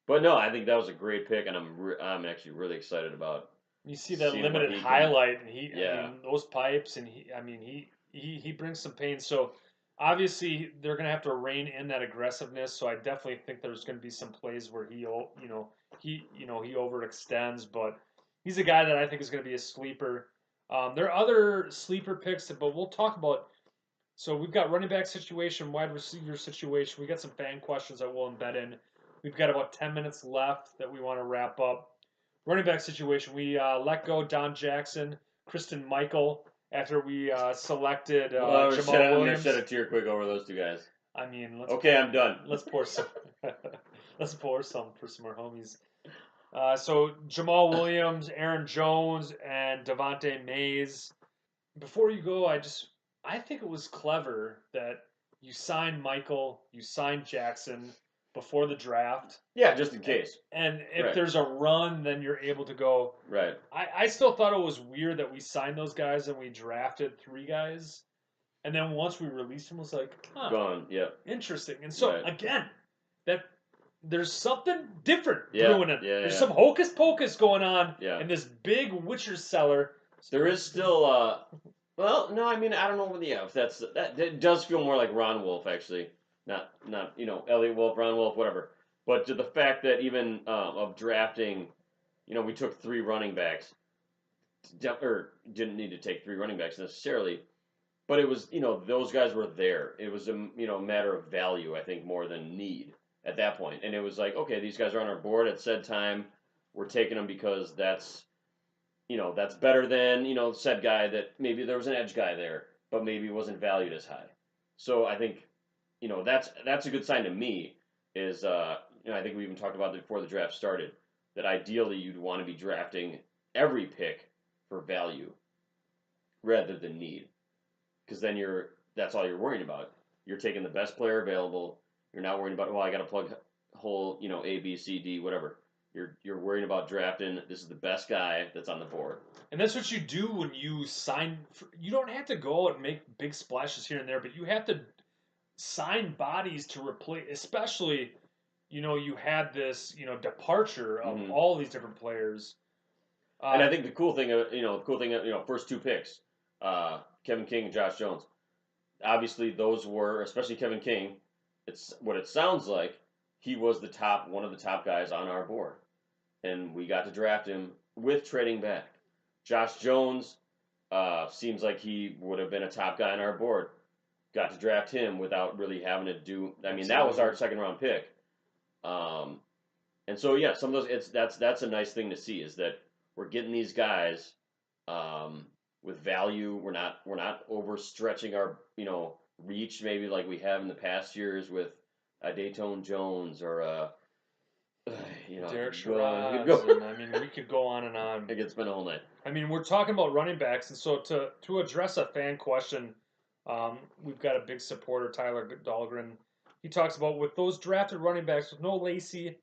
But no, I think that was a great pick, and I'm actually really excited about. You see that seeing limited what he highlight, and Yeah. I mean, those pipes, and he brings some pain. So obviously they're going to have to rein in that aggressiveness. So I definitely think there's going to be some plays where he overextends, but he's a guy that I think is going to be a sleeper. There are other sleeper picks, but we'll talk about. So we've got running back situation, wide receiver situation. We got some fan questions that we'll embed in. We've got about 10 minutes left that we want to wrap up. Running back situation, we let go Don Jackson, Kristen Michael after we selected Jamal Williams. I'm gonna shed a tear quick over those two guys. I mean, I'm done. Let's pour some. Let's pour some for some more homies. So Jamal Williams, Aaron Jones, and Devontae Mays. Before you go, I think it was clever that you signed Michael, you signed Jackson before the draft. Yeah, just in case. And if Right. there's a run, then you're able to go. Right. I still thought it was weird that we signed those guys and we drafted 3 guys. And then once we released them, it was like, Gone. Yep. Interesting. And so, Right. again, that there's something different Yeah, brewing it. yeah, There's yeah. some hocus pocus going on Yeah. in this big Witcher cellar. There is still well, no, I mean I don't know if that does feel more like Ron Wolf actually. Not Eliot Wolf, Ron Wolf, whatever. But to the fact that even of drafting, we took 3 running backs. Or didn't need to take 3 running backs necessarily. But it was, those guys were there. It was a matter of value, I think, more than need at that point. And it was like, okay, these guys are on our board at said time. We're taking them because that's better than, said guy that maybe there was an edge guy there, but maybe wasn't valued as high. So I think, that's a good sign to me is, I think we even talked about it before the draft started, that ideally you'd want to be drafting every pick for value rather than need, because then that's all you're worrying about. You're taking the best player available. You're not worrying about, well, I got to plug hole, A, B, C, D, whatever. You're worrying about drafting. This is the best guy that's on the board. And that's what you do when you sign. You don't have to go out and make big splashes here and there, but you have to sign bodies to replace, especially, you had this, departure of Mhm. all these different players. And I think the cool thing, first two picks, Kevin King and Josh Jones. Obviously, those were, especially Kevin King. It's what it sounds like. He was one of the top guys on our board, and we got to draft him with trading back. Josh Jones seems like he would have been a top guy on our board. Got to draft him without really having to do. I mean, that was our second round pick. And so yeah, some of those that's a nice thing to see is that we're getting these guys with value. We're not overstretching our reach maybe like we have in the past years with Dayton Jones or Derek go. Shiraz, and I mean we could go on and on. I could spend a whole night. I mean, we're talking about running backs, and so to address a fan question, we've got a big supporter, Tyler Dahlgren. He talks about with those drafted running backs with no Lacy,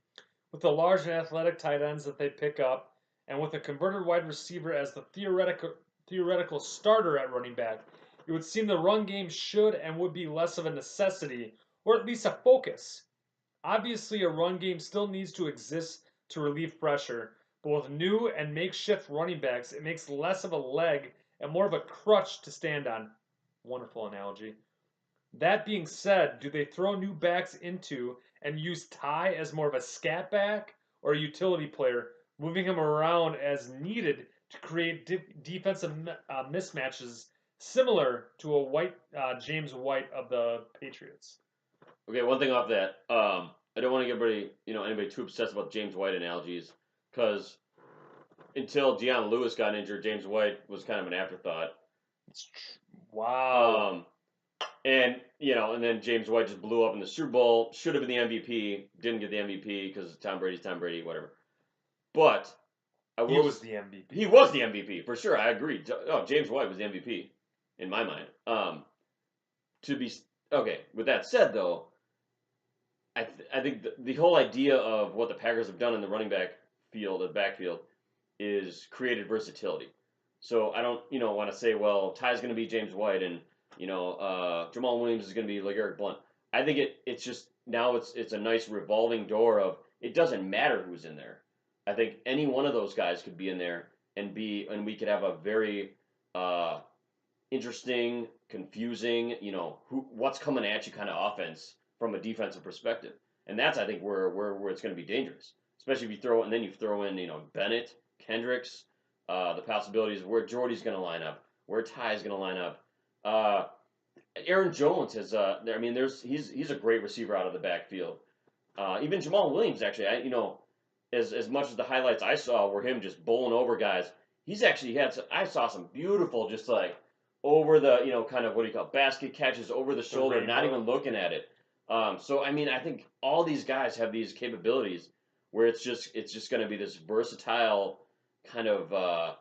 with the large and athletic tight ends that they pick up, and with a converted wide receiver as the theoretical starter at running back, it would seem the run game should and would be less of a necessity, or at least a focus. Obviously, a run game still needs to exist to relieve pressure, but with new and makeshift running backs, it makes less of a leg and more of a crutch to stand on. Wonderful analogy. That being said, do they throw new backs into and use Ty as more of a scat back or a utility player, moving him around as needed to create defensive mismatches similar to James White of the Patriots? Okay, one thing off that. I don't want to get anybody too obsessed about James White analogies, because until Deion Lewis got injured, James White was kind of an afterthought. Wow. And then James White just blew up in the Super Bowl. Should have been the MVP. Didn't get the MVP because Tom Brady's Tom Brady, whatever. But He was the MVP. He was the MVP for sure. I agree. Oh, James White was the MVP in my mind. With that said, though, I think the whole idea of what the Packers have done in the backfield, is created versatility. So I don't, want to say, well, Ty's going to be James White and Jamal Williams is going to be LeGarrette Blount. I think it's just now it's a nice revolving door of it doesn't matter who's in there. I think any one of those guys could be in there and we could have a very interesting, confusing, what's coming at you kind of offense from a defensive perspective. And that's I think where it's going to be dangerous, especially if you throw in Bennett, Kendricks, the possibilities of where Jordy's going to line up, where Ty's going to line up. Aaron Jones has he's a great receiver out of the backfield. Even Jamal Williams actually, as much as the highlights I saw were him just bowling over guys, I saw some beautiful just like over the kind of what do you call basket catches over the shoulder, not even looking at it. So I think all these guys have these capabilities where it's just going to be this versatile kind of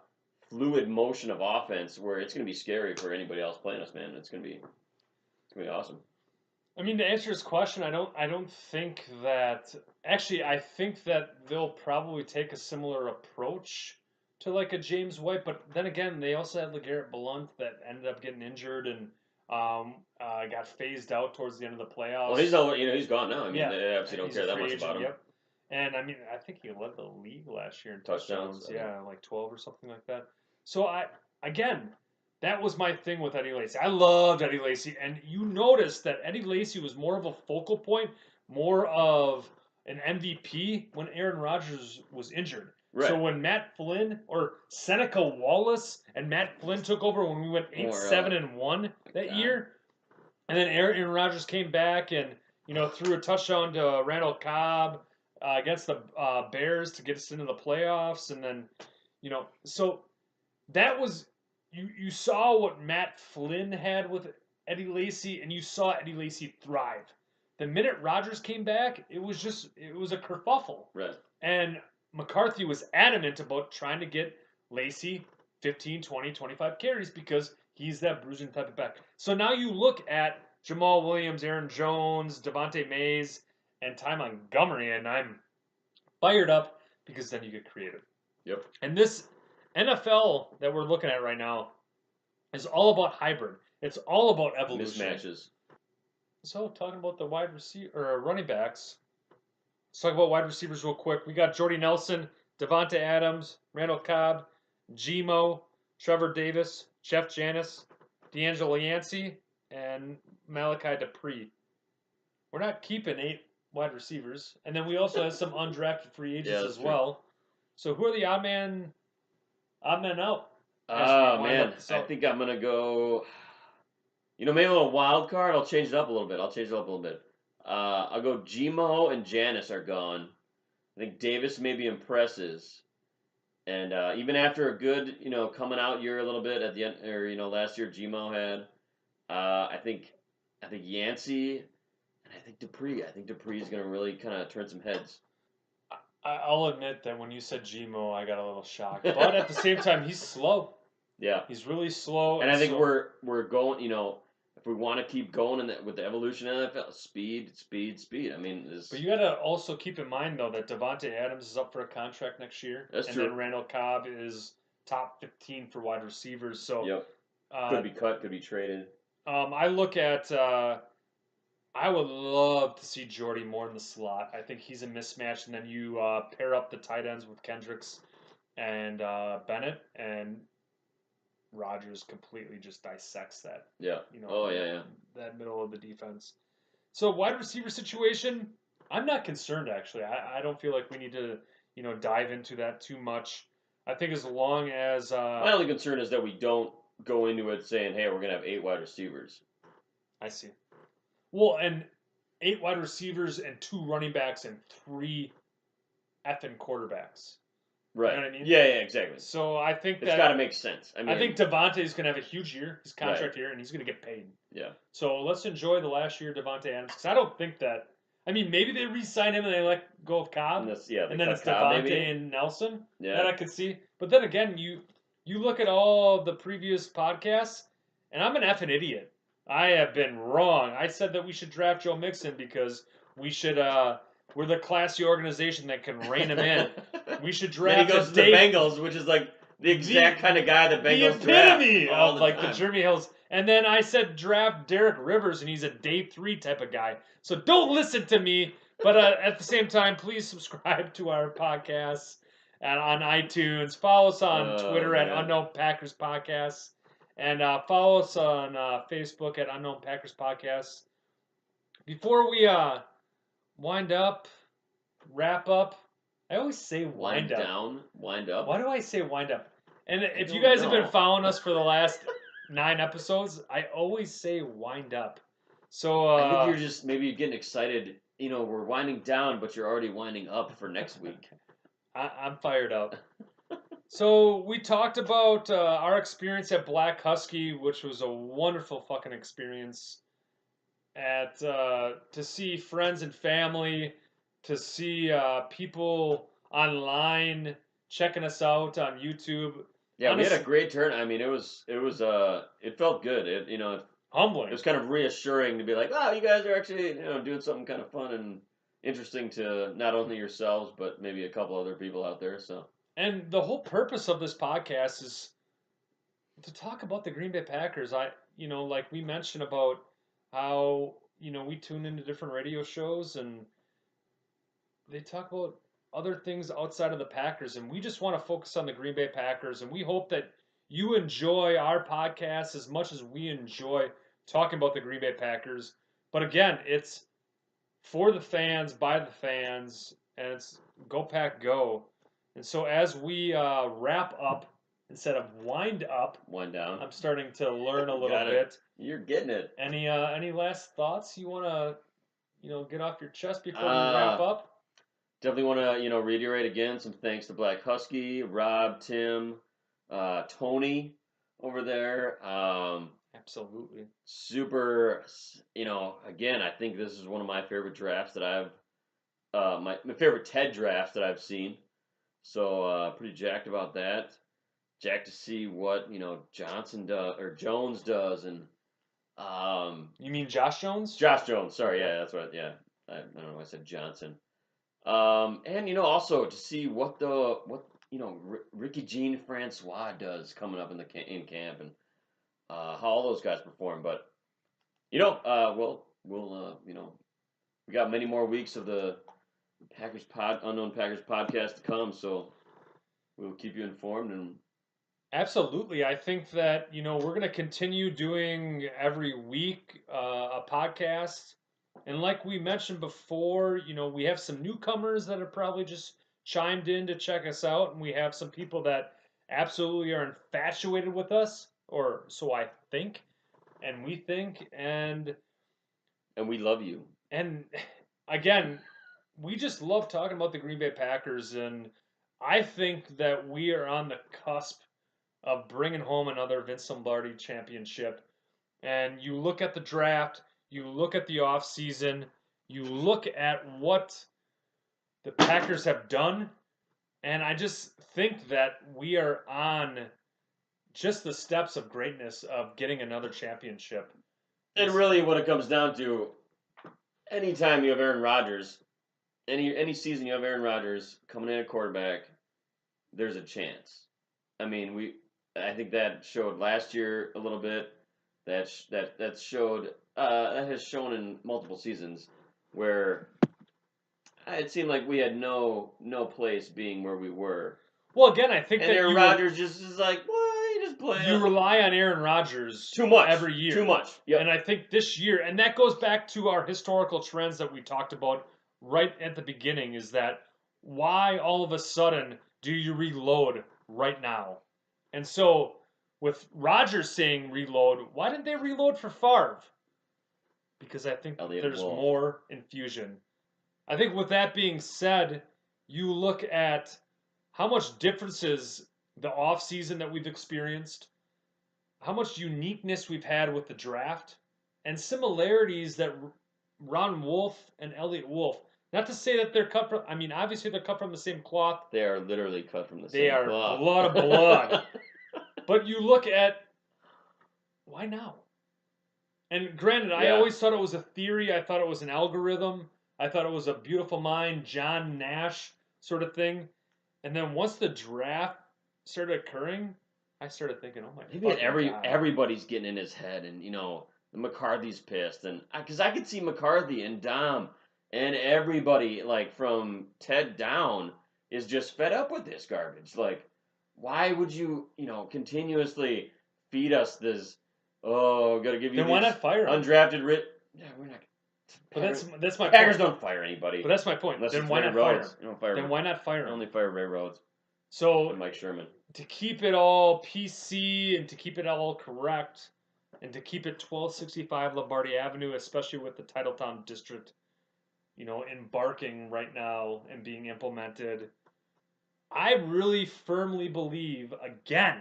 fluid motion of offense where it's going to be scary for anybody else playing us, man. It's going to be awesome. I mean, to answer his question, I don't think that. Actually, I think that they'll probably take a similar approach to like a James White, but then again, they also had LeGarrette Blount that ended up getting injured and got phased out towards the end of the playoffs. Well, he's gone now. I mean, they obviously don't care that much about him. Yep. And I mean, I think he led the league last year in touchdowns. Yeah, like 12 or something like that. So that was my thing with Eddie Lacy. I loved Eddie Lacy, and you noticed that Eddie Lacy was more of a focal point, more of an MVP when Aaron Rodgers was injured. Right. So when Matt Flynn or Seneca Wallace and Matt Flynn took over when we went 8-7-1 that year, and then Aaron Rodgers came back and threw a touchdown to Randall Cobb against the Bears to get us into the playoffs, and then so that was. You saw what Matt Flynn had with Eddie Lacy, and you saw Eddie Lacy thrive. The minute Rodgers came back, it was a kerfuffle. Right. And McCarthy was adamant about trying to get Lacey 15, 20, 25 carries because he's that bruising type of back. So now you look at Jamal Williams, Aaron Jones, Devontae Mays, and Ty Montgomery, and I'm fired up because then you get creative. Yep. And this NFL that we're looking at right now is all about hybrid. It's all about evolution. Mismatches. So talking about the wide receiver or running backs, let's talk about wide receivers real quick. We got Jordy Nelson, Devonta Adams, Randall Cobb, Gmo, Trevor Davis, Jeff Janis, D'Angelo Yancey, and Malachi Dupree. We're not keeping 8 wide receivers, and then we also have some undrafted free agents as well. So who are the odd man out? Oh man, I think I'm gonna go. Maybe a little wild card. I'll change it up a little bit. I'll go Gmo and Janis are gone. I think Davis maybe impresses. And even after a good, coming out year a little bit at the end, or last year Gmo had, I think Yancey, and I think Dupree. I think Dupree is going to really kind of turn some heads. I'll admit that when you said Gmo, I got a little shocked, but at the same time, he's slow. Yeah, he's really slow. And I think we're going. If we want to keep going with the evolution of the NFL, speed. I mean, but you got to also keep in mind though that Devontae Adams is up for a contract next year. That's true. And then Randall Cobb is top 15 for wide receivers. So yep, could be cut, could be traded. I look at. I would love to see Jordy more in the slot. I think he's a mismatch, and then you pair up the tight ends with Kendricks and Bennett, and Rodgers completely just dissects that. Yeah. That middle of the defense. So wide receiver situation, I'm not concerned actually. I don't feel like we need to dive into that too much. I think as long as my only concern is that we don't go into it saying, "Hey, we're gonna have 8 wide receivers." I see. Well, and 8 wide receivers and 2 running backs and 3 effing quarterbacks. Right. You know what I mean? Yeah, exactly. So I think it's got to make sense. I think Devontae is going to have a huge year, his contract year, and he's going to get paid. Yeah. So let's enjoy the last year of Devontae Adams, because I don't think that. I mean, maybe they re-sign him and they let go of Cobb, and then it's Devontae and Nelson that I could see. But then again, you look at all the previous podcasts, and I'm an effing idiot. I have been wrong. I said that we should draft Joe Mixon because we should. We're the classy organization that can rein him in. We should draft. And he goes to the Bengals, which is like the exact kind of guy the Bengals draft. The epitome of like the Jeremy Hills. And then I said draft Derek Rivers, and he's a day 3 type of guy. So don't listen to me. But at the same time, please subscribe to our podcast and on iTunes. Follow us on Twitter at Unknown Packers Podcasts. And follow us on Facebook at Unknown Packers Podcasts. Before we wrap up, I always say wind up. Wind up. Why do I say wind up? And if you guys have been following us for the last 9 episodes, I always say wind up. So I think you're just maybe getting excited. We're winding down, but you're already winding up for next week. I'm fired up. So we talked about our experience at Black Husky, which was a wonderful fucking experience. To see friends and family, to see people online checking us out on YouTube. Yeah, honestly, we had a great turn. I mean, it felt good. Humbling. It was kind of reassuring to be like, "Wow, you guys are actually doing something kind of fun and interesting to not only yourselves but maybe a couple other people out there." So. And the whole purpose of this podcast is to talk about the Green Bay Packers. Like we mentioned about how, we tune into different radio shows and they talk about other things outside of the Packers. And we just want to focus on the Green Bay Packers. And we hope that you enjoy our podcast as much as we enjoy talking about the Green Bay Packers. But again, it's for the fans, by the fans, and it's Go Pack Go. And so as we wrap up, instead of wind down, I'm starting to learn a little bit. You're getting it. Any last thoughts you want to, get off your chest before we wrap up? Definitely want to, reiterate again some thanks to Black Husky, Rob, Tim, Tony over there. Absolutely. Super, again, I think this is one of my favorite drafts that my favorite Ted drafts that I've seen. So pretty jacked about that. Jacked to see what Johnson does or Jones does, and You mean Josh Jones? Josh Jones. Sorry, Yeah. yeah, that's right. Yeah, I don't know why I said Johnson. And also to see what Ricky Jean Francois does coming up in camp, and how all those guys perform. But we got many more weeks of the Unknown Packers podcast to come, so we'll keep you informed. And Absolutely. I think that, we're going to continue doing every week a podcast. And like we mentioned before, we have some newcomers that have probably just chimed in to check us out. And we have some people that absolutely are infatuated with us, or so I think, and we think. and we love you. And again, we just love talking about the Green Bay Packers. And I think that we are on the cusp of bringing home another Vince Lombardi championship. And you look at the draft, you look at the offseason, you look at what the Packers have done, and I just think that we are on just the steps of greatness of getting another championship. And really, when it comes down to anytime you have Aaron Rodgers, any season you have Aaron Rodgers coming in at quarterback, there's a chance. I mean, I think that showed last year a little bit. That showed that has shown in multiple seasons where it seemed like we had no place being where we were. Well, again, I think And that Aaron Rodgers just is like, what? You just play. You rely on Aaron Rodgers too much every year. Too much. Yep. And I think this year, and that goes back to our historical trends that we talked about right at the beginning, is that why all of a sudden do you reload right now? And so with Rodgers saying reload, why didn't they reload for Favre? Because I think Eliot there's Wolf. more infusion. I think with that being said, you look at how much differences the offseason that we've experienced, how much uniqueness we've had with the draft, and similarities that Ron Wolf and Eliot Wolf. Not to say that they're cut from. I mean, obviously they're cut from the same cloth. They are literally cut from the They same are cloth. blood of blood. But you look at why now? And granted, I always thought it was a theory. I thought it was an algorithm. I thought it was a beautiful mind, John Nash sort of thing. And then once the draft started occurring, I started thinking, oh my God. Everybody's getting in his head, and McCarthy's pissed, and because I could see McCarthy and Dom and everybody like from Ted down is just fed up with this garbage. Like, why would you continuously feed us this? Oh, gotta give you. Then why not fire him? Undrafted Yeah, we're not. But that's my Packers point. don't fire anybody. But that's my point. Unless Then why not fire him? You don't fire. Then why not fire him? Only fire Ray Rhodes So and Mike Sherman. To keep it all PC and to keep it all correct, and to keep it 1265 Lombardi Avenue, especially with the Titletown District, embarking right now and being implemented, I really firmly believe again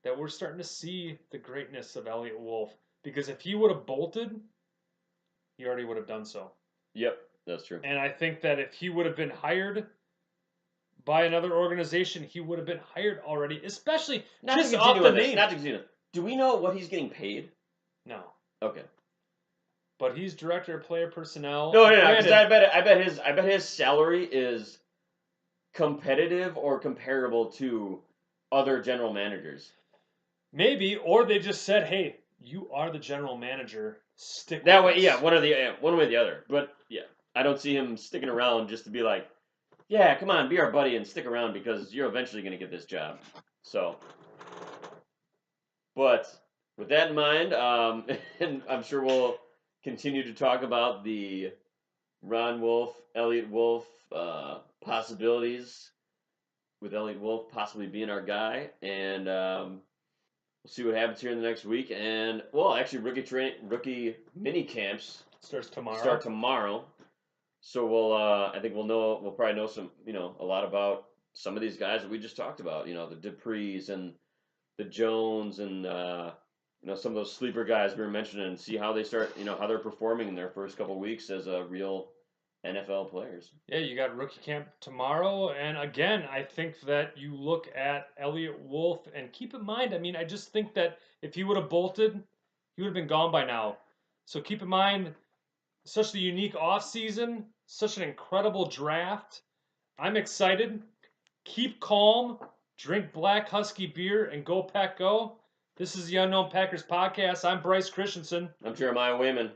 that we're starting to see the greatness of Eliot Wolf. Because if he would have bolted, he already would have done so. Yep, that's true. And I think that if he would have been hired by another organization, he would have been hired already, especially not just off the name. Not to continue. Do we know what he's getting paid? No. Okay. But he's director of player personnel. No, because I bet his salary is competitive or comparable to other general managers. Maybe, or they just said, "Hey, you are the general manager. Stick that with way." us. Yeah, one way or the other. But yeah, I don't see him sticking around just to be like, "Yeah, come on, be our buddy and stick around because you're eventually going to get this job." So, but with that in mind, and I'm sure we'll continue to talk about the Ron Wolf, Eliot Wolf possibilities, with Eliot Wolf possibly being our guy, and we'll see what happens here in the next week. And actually, rookie mini camps start tomorrow. So I think we'll probably know some, a lot about some of these guys that we just talked about. The Duprees and the Jones and some of those sleeper guys we were mentioning and see how they start, how they're performing in their first couple weeks as real NFL players. Yeah, you got rookie camp tomorrow, and again, I think that you look at Eliot Wolf and keep in mind. I mean, I just think that if he would have bolted, he would have been gone by now. So keep in mind, such the unique offseason, such an incredible draft. I'm excited. Keep calm, drink Black Husky beer, and go Pack Go. This is the Unknown Packers podcast. I'm Brice Christensen. I'm Jeremiah Wayman.